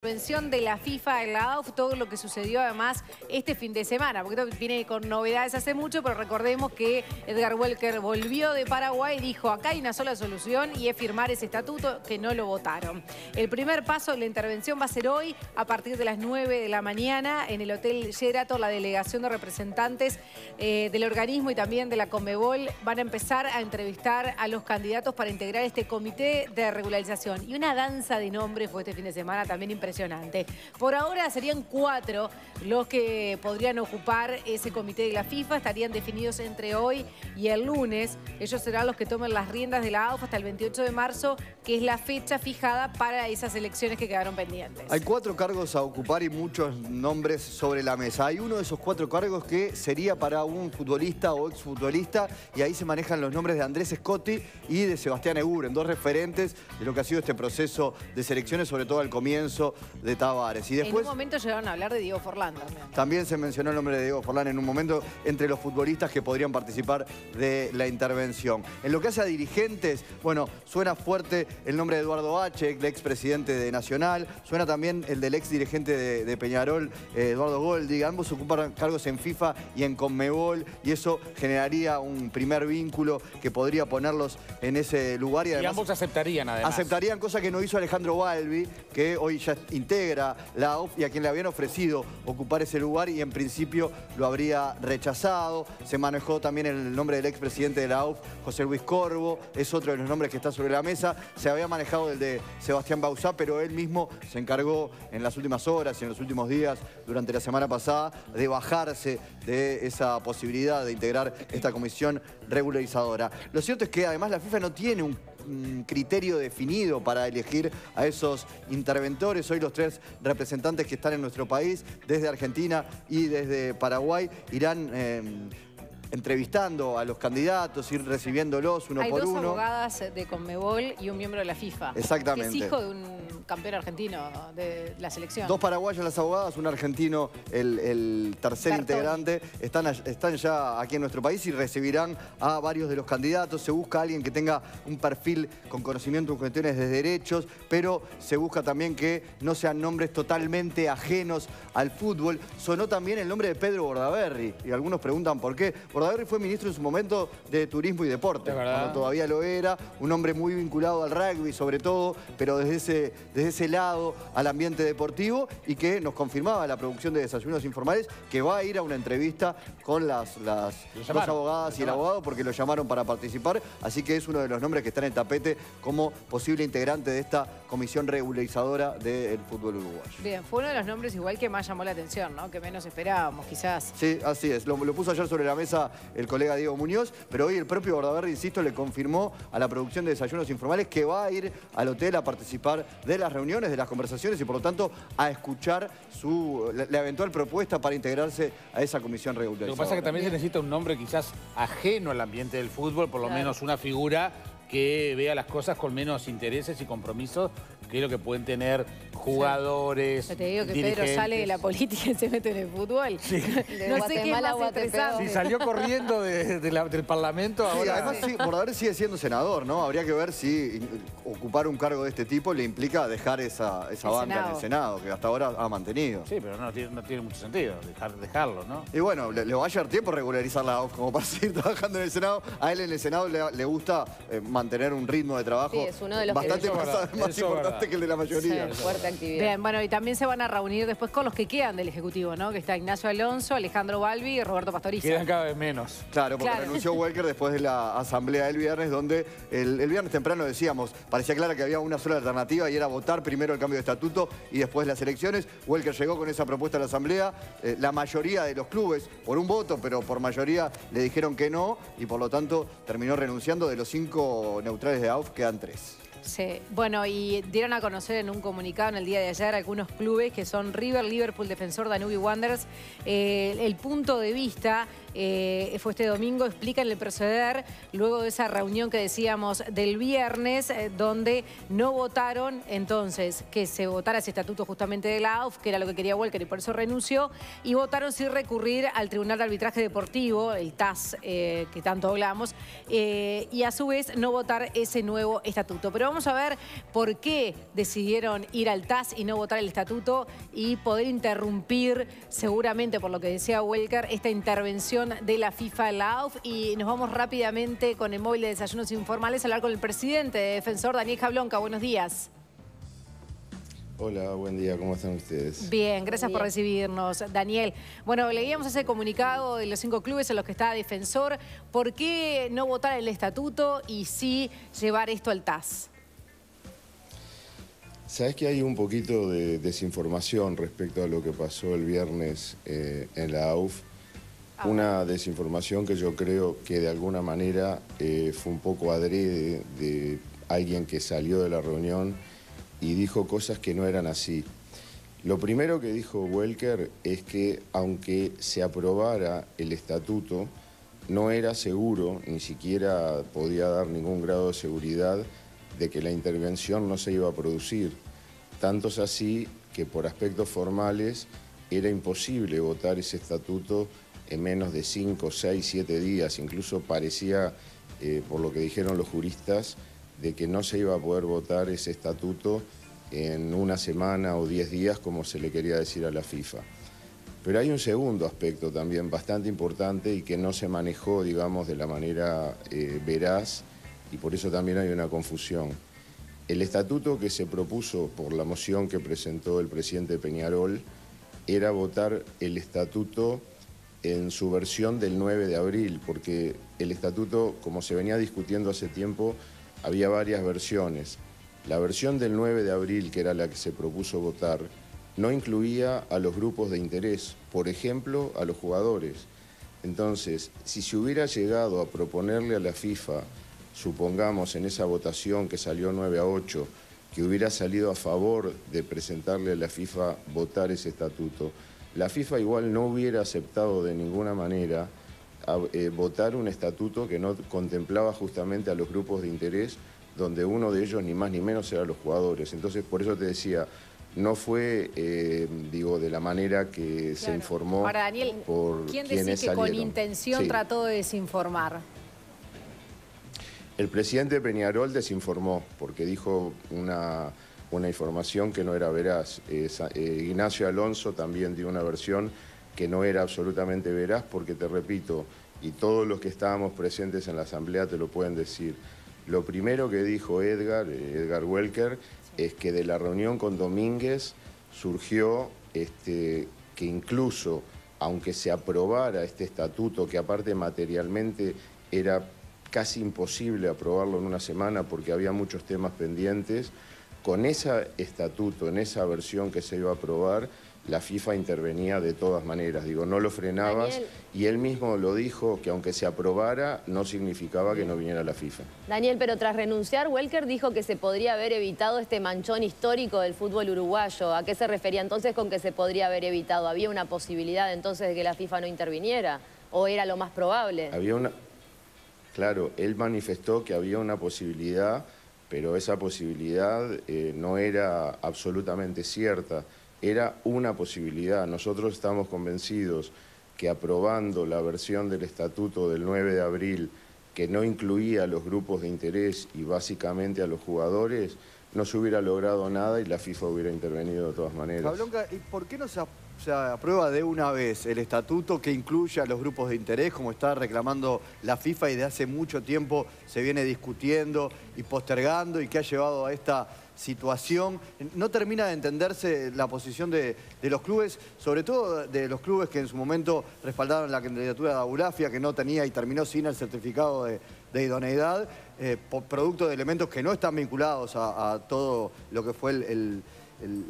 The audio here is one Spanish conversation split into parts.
Intervención de la FIFA en la AUF, todo lo que sucedió además este fin de semana, porque esto viene con novedades hace mucho, pero recordemos que Edgar Welker volvió de Paraguay y dijo: acá hay una sola solución y es firmar ese estatuto, que no lo votaron. El primer paso de la intervención va a ser hoy a partir de las 9 de la mañana en el Hotel Sheraton. La delegación de representantes del organismo y también de la Conmebol van a empezar a entrevistar a los candidatos para integrar este comité de regularización. Y una danza de nombres fue este fin de semana también impresionante. Por ahora serían 4 los que podrían ocupar ese comité de la FIFA. Estarían definidos entre hoy y el lunes. Ellos serán los que tomen las riendas de la AUF hasta el 28 de marzo, que es la fecha fijada para esas elecciones que quedaron pendientes. Hay 4 cargos a ocupar y muchos nombres sobre la mesa. Hay uno de esos 4 cargos que sería para un futbolista o exfutbolista, y ahí se manejan los nombres de Andrés Scotti y de Sebastián Eguren, 2 referentes de lo que ha sido este proceso de selecciones, sobre todo al comienzo de Tavares. Y después, en un momento llegaron a hablar de Diego Forlán también. También se mencionó el nombre de Diego Forlán en un momento entre los futbolistas que podrían participar de la intervención. En lo que hace a dirigentes, bueno, suena fuerte el nombre de Eduardo H., el expresidente de Nacional, suena también el del ex dirigente de Peñarol, Eduardo Goldi. Ambos ocuparon cargos en FIFA y en Conmebol, y eso generaría un primer vínculo que podría ponerlos en ese lugar. Y además, ambos aceptarían, además. Aceptarían, cosa que no hizo Alejandro Balbi, que hoy ya integra la AUF y a quien le habían ofrecido ocupar ese lugar y en principio lo habría rechazado. Se manejó también el nombre del expresidente de la AUF, José Luis Corvo, es otro de los nombres que está sobre la mesa. Se había manejado el de Sebastián Bauzá, pero él mismo se encargó en las últimas horas y en los últimos días, durante la semana pasada, de bajarse de esa posibilidad de integrar esta comisión regularizadora. Lo cierto es que además la FIFA no tiene un criterio definido para elegir a esos interventores. Hoy los 3 representantes que están en nuestro país, desde Argentina y desde Paraguay, irán entrevistando a los candidatos, ir recibiéndolos uno por uno. Hay 2 abogadas de Conmebol y un miembro de la FIFA. Exactamente. Que es hijo de un campeón argentino de la selección. 2 paraguayas las abogadas, un argentino el tercer integrante. Están ya aquí en nuestro país y recibirán a varios de los candidatos. Se busca a alguien que tenga un perfil con conocimiento en cuestiones de derechos, pero se busca también que no sean nombres totalmente ajenos al fútbol. Sonó también el nombre de Pedro Bordaberry y algunos preguntan por qué. Bordaberry fue ministro en su momento de Turismo y Deporte, cuando todavía lo era, un hombre muy vinculado al rugby sobre todo, pero desde ese lado al ambiente deportivo, y que nos confirmaba la producción de Desayunos Informales que va a ir a una entrevista con las 2 abogadas y el abogado, porque lo llamaron para participar, así que es uno de los nombres que está en el tapete como posible integrante de esta comisión regularizadora del fútbol uruguayo. Bien, fue uno de los nombres igual que más llamó la atención, ¿no? Que menos esperábamos, quizás. Sí, así es. Lo puso ayer sobre la mesa el colega Diego Muñoz, pero hoy el propio Bordaberry, insisto, le confirmó a la producción de Desayunos Informales que va a ir al hotel a participar de las reuniones, de las conversaciones y por lo tanto a escuchar la eventual propuesta para integrarse a esa comisión regularizadora. Lo que pasa es que también se necesita un nombre quizás ajeno al ambiente del fútbol, por lo menos una figura que vea las cosas con menos intereses y compromisos que es lo que pueden tener jugadores, Yo te digo que dirigentes. Pedro sale de la política y se mete en el fútbol. Sí. No sé qué es más estresante. Sí, salió corriendo del Parlamento. Sí, ahora... además sí, Bordaberry sigue siendo senador, ¿no? Habría que ver si ocupar un cargo de este tipo le implica dejar esa banca en el Senado, que hasta ahora ha mantenido. Sí, pero no tiene mucho sentido dejarlo, ¿no? Y bueno, le va a llevar tiempo regularizar la AUF como para seguir trabajando en el Senado. A él en el Senado le gusta mantener un ritmo de trabajo es uno de los bastante más importante que el de la mayoría. Sí, fuerte actividad. Bien, bueno, y también se van a reunir después con los que quedan del Ejecutivo, ¿no? Que está Ignacio Alonso, Alejandro Balbi y Roberto Pastoriza. Quedan cada vez menos. Claro, porque renunció Welker después de la asamblea del viernes, donde el viernes temprano decíamos, parecía claro que había una sola alternativa y era votar primero el cambio de estatuto y después las elecciones. Welker llegó con esa propuesta a la asamblea. La mayoría de los clubes, por un voto, pero por mayoría le dijeron que no, y por lo tanto terminó renunciando. De los 5 neutrales de AUF quedan 3. Sí, bueno, y dieron a conocer en un comunicado en el día de ayer algunos clubes que son River, Liverpool, Defensor, Danubio y Wanderers, el punto de vista fue este domingo, explican el proceder luego de esa reunión que decíamos del viernes, donde no votaron, entonces, que se votara ese estatuto justamente de la AUF, que era lo que quería Welker y por eso renunció, y votaron sin recurrir al Tribunal de Arbitraje Deportivo, el TAS, que tanto hablamos, y a su vez no votar ese nuevo estatuto. Pero vamos a ver por qué decidieron ir al TAS y no votar el estatuto y poder interrumpir, seguramente por lo que decía Welker, esta intervención de la FIFA en la AUF. Y nos vamos rápidamente con el móvil de Desayunos Informales a hablar con el presidente de Defensor, Daniel Jablonka. Buenos días. Hola, buen día, ¿cómo están ustedes? Bien, gracias por recibirnos, Daniel. Bueno, leíamos ese comunicado de los 5 clubes en los que está Defensor. ¿Por qué no votar el estatuto y sí llevar esto al TAS? Sabes que hay un poquito de desinformación respecto a lo que pasó el viernes en la AUF. Una desinformación que yo creo que de alguna manera fue un poco adrede de alguien que salió de la reunión y dijo cosas que no eran así. Lo primero que dijo Welker es que aunque se aprobara el estatuto, no era seguro, ni siquiera podía dar ningún grado de seguridad de que la intervención no se iba a producir. Tanto es así que por aspectos formales era imposible votar ese estatuto en menos de 5, 6, 7 días. Incluso parecía, por lo que dijeron los juristas, de que no se iba a poder votar ese estatuto en una semana o 10 días, como se le quería decir a la FIFA. Pero hay un segundo aspecto también bastante importante y que no se manejó, digamos, de la manera veraz, y por eso también hay una confusión. El estatuto que se propuso por la moción que presentó el presidente Peñarol era votar el estatuto en su versión del 9 de abril, porque el estatuto, como se venía discutiendo hace tiempo, había varias versiones. La versión del 9 de abril, que era la que se propuso votar, no incluía a los grupos de interés, por ejemplo, a los jugadores. Entonces, si se hubiera llegado a proponerle a la FIFA, supongamos en esa votación que salió 9-8, que hubiera salido a favor de presentarle a la FIFA votar ese estatuto, la FIFA igual no hubiera aceptado de ninguna manera votar un estatuto que no contemplaba justamente a los grupos de interés, donde uno de ellos ni más ni menos eran los jugadores. Entonces, por eso te decía, no fue, de la manera que se informó. Ahora, Daniel, por ¿quién quienes decís que salieron. con intención trató de desinformar? El presidente Peñarol desinformó, porque dijo una información que no era veraz. Ignacio Alonso también dio una versión que no era absolutamente veraz, porque te repito, y todos los que estábamos presentes en la asamblea te lo pueden decir, lo primero que dijo Edgar Welker, es que de la reunión con Domínguez surgió que incluso, aunque se aprobara este estatuto, que aparte materialmente era casi imposible aprobarlo en una semana porque había muchos temas pendientes, con ese estatuto, en esa versión que se iba a aprobar, la FIFA intervenía de todas maneras. Digo, no lo frenabas. Daniel, y él mismo lo dijo, que aunque se aprobara, no significaba que no viniera la FIFA. Daniel, pero tras renunciar, Welker dijo que se podría haber evitado este manchón histórico del fútbol uruguayo. ¿A qué se refería entonces con que se podría haber evitado? ¿Había una posibilidad entonces de que la FIFA no interviniera? ¿O era lo más probable? Claro, él manifestó que había una posibilidad, pero esa posibilidad no era absolutamente cierta. Era una posibilidad. Nosotros estamos convencidos que aprobando la versión del estatuto del 9 de abril, que no incluía a los grupos de interés y básicamente a los jugadores, no se hubiera logrado nada y la FIFA hubiera intervenido de todas maneras. Jablonka, ¿y por qué no se aprueba de una vez el estatuto que incluya a los grupos de interés, como está reclamando la FIFA y de hace mucho tiempo se viene discutiendo y postergando y que ha llevado a esta situación? No termina de entenderse la posición de los clubes, sobre todo de los clubes que en su momento respaldaron la candidatura de Abulafia, que no tenía y terminó sin el certificado de idoneidad, por producto de elementos que no están vinculados a todo lo que fue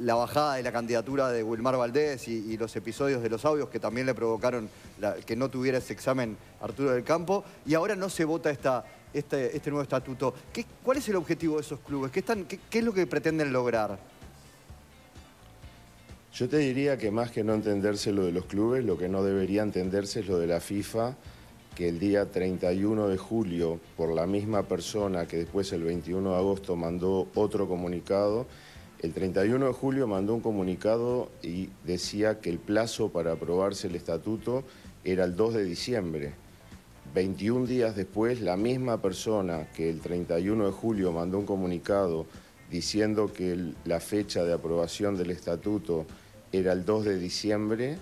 la bajada de la candidatura de Wilmar Valdés y los episodios de los audios que también le provocaron que no tuviera ese examen Arturo del Campo, y ahora no se vota este nuevo estatuto. ¿Cuál es el objetivo de esos clubes? ¿Qué es lo que pretenden lograr? Yo te diría que más que no entenderse lo de los clubes, lo que no debería entenderse es lo de la FIFA, que el día 31 de julio, por la misma persona que después el 21 de agosto mandó otro comunicado, el 31 de julio mandó un comunicado y decía que el plazo para aprobarse el estatuto era el 2 de diciembre. 21 días después, la misma persona que el 31 de julio mandó un comunicado diciendo que la fecha de aprobación del estatuto era el 2 de diciembre,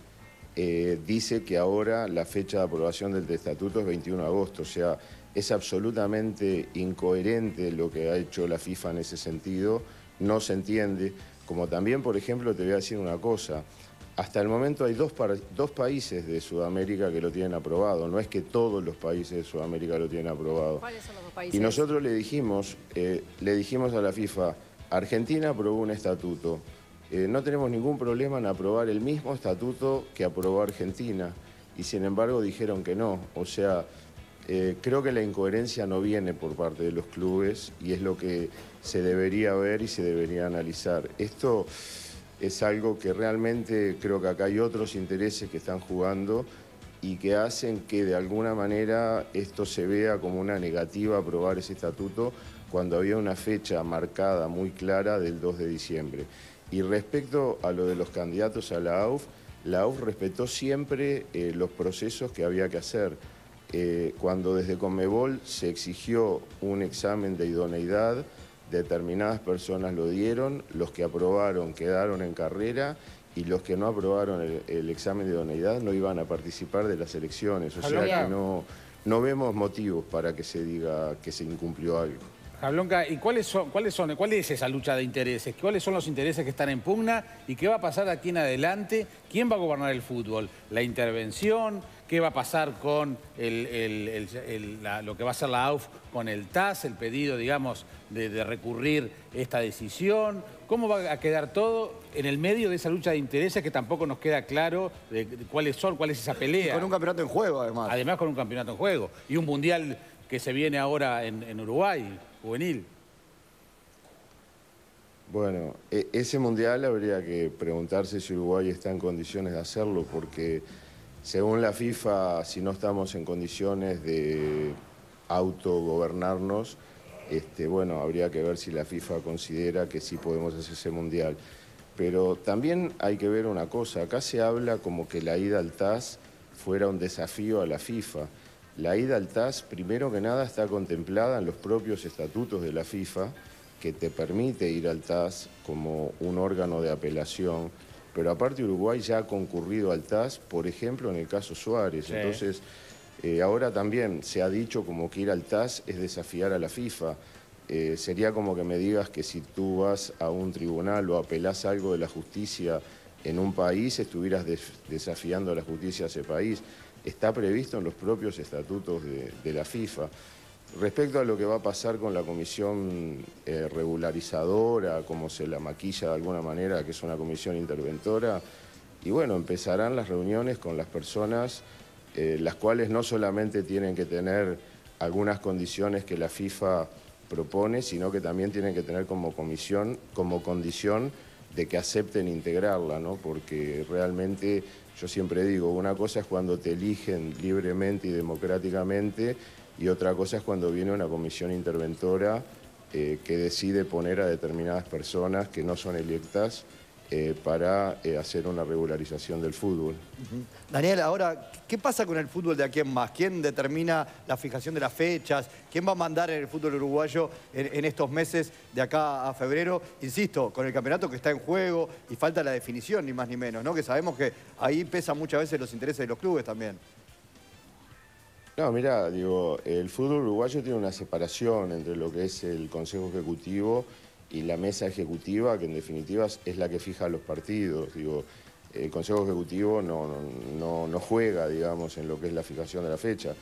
dice que ahora la fecha de aprobación del estatuto es 21 de agosto. O sea, es absolutamente incoherente lo que ha hecho la FIFA en ese sentido, no se entiende. Como también, por ejemplo, te voy a decir una cosa, hasta el momento hay dos países de Sudamérica que lo tienen aprobado, no es que todos los países de Sudamérica lo tienen aprobado. ¿Cuáles son los dos países? Y nosotros le dijimos a la FIFA, Argentina aprobó un estatuto, no tenemos ningún problema en aprobar el mismo estatuto que aprobó Argentina, y sin embargo dijeron que no. O sea, creo que la incoherencia no viene por parte de los clubes y es lo que se debería ver y se debería analizar. Esto es algo que realmente creo que acá hay otros intereses que están jugando y que hacen que de alguna manera esto se vea como una negativa a aprobar ese estatuto cuando había una fecha marcada muy clara del 2 de diciembre. Y respecto a lo de los candidatos a la AUF respetó siempre los procesos que había que hacer. Cuando desde Conmebol se exigió un examen de idoneidad, determinadas personas lo dieron, los que aprobaron quedaron en carrera y los que no aprobaron el examen de idoneidad no iban a participar de las elecciones. O sea que no vemos motivos para que se diga que se incumplió algo. Jablonka, ¿y cuál es esa lucha de intereses? ¿Cuáles son los intereses que están en pugna? ¿Y qué va a pasar de aquí en adelante? ¿Quién va a gobernar el fútbol? ¿La intervención? ¿Qué va a pasar con lo que va a hacer la AUF con el TAS, el pedido, digamos, de recurrir esta decisión? ¿Cómo va a quedar todo en el medio de esa lucha de intereses que tampoco nos queda claro de cuál es esa pelea? Y con un campeonato en juego, además. Además, con un campeonato en juego. Y un mundial que se viene ahora en Uruguay, juvenil. Bueno, ese mundial habría que preguntarse si Uruguay está en condiciones de hacerlo, porque según la FIFA, si no estamos en condiciones de autogobernarnos, bueno, habría que ver si la FIFA considera que sí podemos hacer ese mundial. Pero también hay que ver una cosa, acá se habla como que la ida al TAS fuera un desafío a la FIFA. La ida al TAS, primero que nada, está contemplada en los propios estatutos de la FIFA, que te permite ir al TAS como un órgano de apelación, pero aparte Uruguay ya ha concurrido al TAS, por ejemplo, en el caso Suárez. Sí. Entonces, ahora también se ha dicho como que ir al TAS es desafiar a la FIFA. Sería como que me digas que si tú vas a un tribunal o apelás algo de la justicia en un país, estuvieras desafiando a la justicia de ese país. Está previsto en los propios estatutos de la FIFA. Respecto a lo que va a pasar con la comisión regularizadora, como se la maquilla de alguna manera, que es una comisión interventora, y bueno, empezarán las reuniones con las personas, las cuales no solamente tienen que tener algunas condiciones que la FIFA propone, sino que también tienen que tener como condición de que acepten integrarla, ¿no? Porque realmente, yo siempre digo, una cosa es cuando te eligen libremente y democráticamente, y otra cosa es cuando viene una comisión interventora que decide poner a determinadas personas que no son electas para hacer una regularización del fútbol. Daniel, ahora, ¿qué pasa con el fútbol de aquí en más? ¿Quién determina la fijación de las fechas? ¿Quién va a mandar en el fútbol uruguayo en estos meses de acá a febrero? Insisto, con el campeonato que está en juego y falta la definición, ni más ni menos, ¿no? Que sabemos que ahí pesan muchas veces los intereses de los clubes también. No, mirá, digo, el fútbol uruguayo tiene una separación entre lo que es el Consejo Ejecutivo y la mesa ejecutiva, que en definitiva es la que fija los partidos. Digo, el Consejo Ejecutivo no juega, digamos, en lo que es la fijación de la fecha.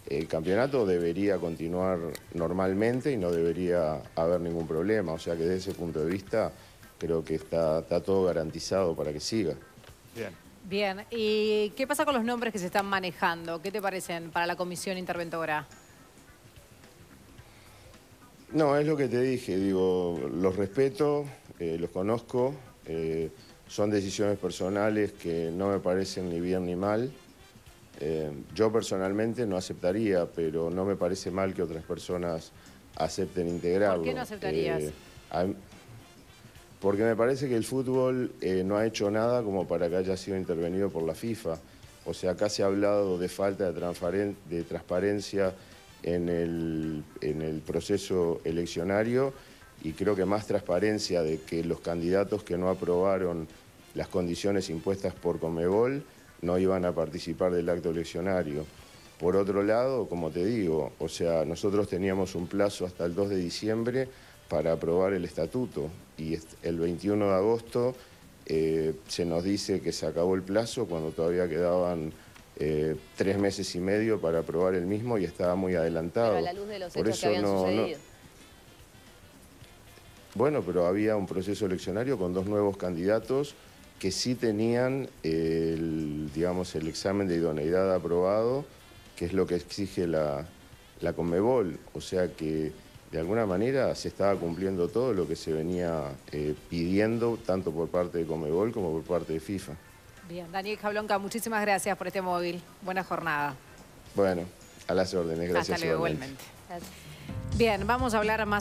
El campeonato debería continuar normalmente y no debería haber ningún problema. O sea que desde ese punto de vista creo que está todo garantizado para que siga. Bien. Bien, ¿y qué pasa con los nombres que se están manejando? ¿Qué te parecen para la comisión interventora? No, es lo que te dije, digo, los respeto, los conozco, son decisiones personales que no me parecen ni bien ni mal. Yo personalmente no aceptaría, pero no me parece mal que otras personas acepten integrarlo. ¿Por qué no aceptarías? Porque me parece que el fútbol no ha hecho nada como para que haya sido intervenido por la FIFA. O sea, acá se ha hablado de falta de transparencia en el proceso eleccionario, y creo que más transparencia de que los candidatos que no aprobaron las condiciones impuestas por Conmebol no iban a participar del acto eleccionario. Por otro lado, como te digo, o sea, nosotros teníamos un plazo hasta el 2 de diciembre para aprobar el estatuto, y el 21 de agosto se nos dice que se acabó el plazo cuando todavía quedaban 3 meses y medio para aprobar el mismo, y estaba muy adelantado. Pero a la luz de los hechos que habían sucedido. Bueno, pero había un proceso eleccionario con 2 nuevos candidatos que sí tenían digamos, el examen de idoneidad aprobado, que es lo que exige la Conmebol. O sea que de alguna manera se estaba cumpliendo todo lo que se venía pidiendo, tanto por parte de Conmebol como por parte de FIFA. Bien, Daniel Jablonka, muchísimas gracias por este móvil. Buena jornada. Bueno, a las órdenes. Gracias. Hasta luego, igualmente. Gracias. Bien, vamos a hablar más.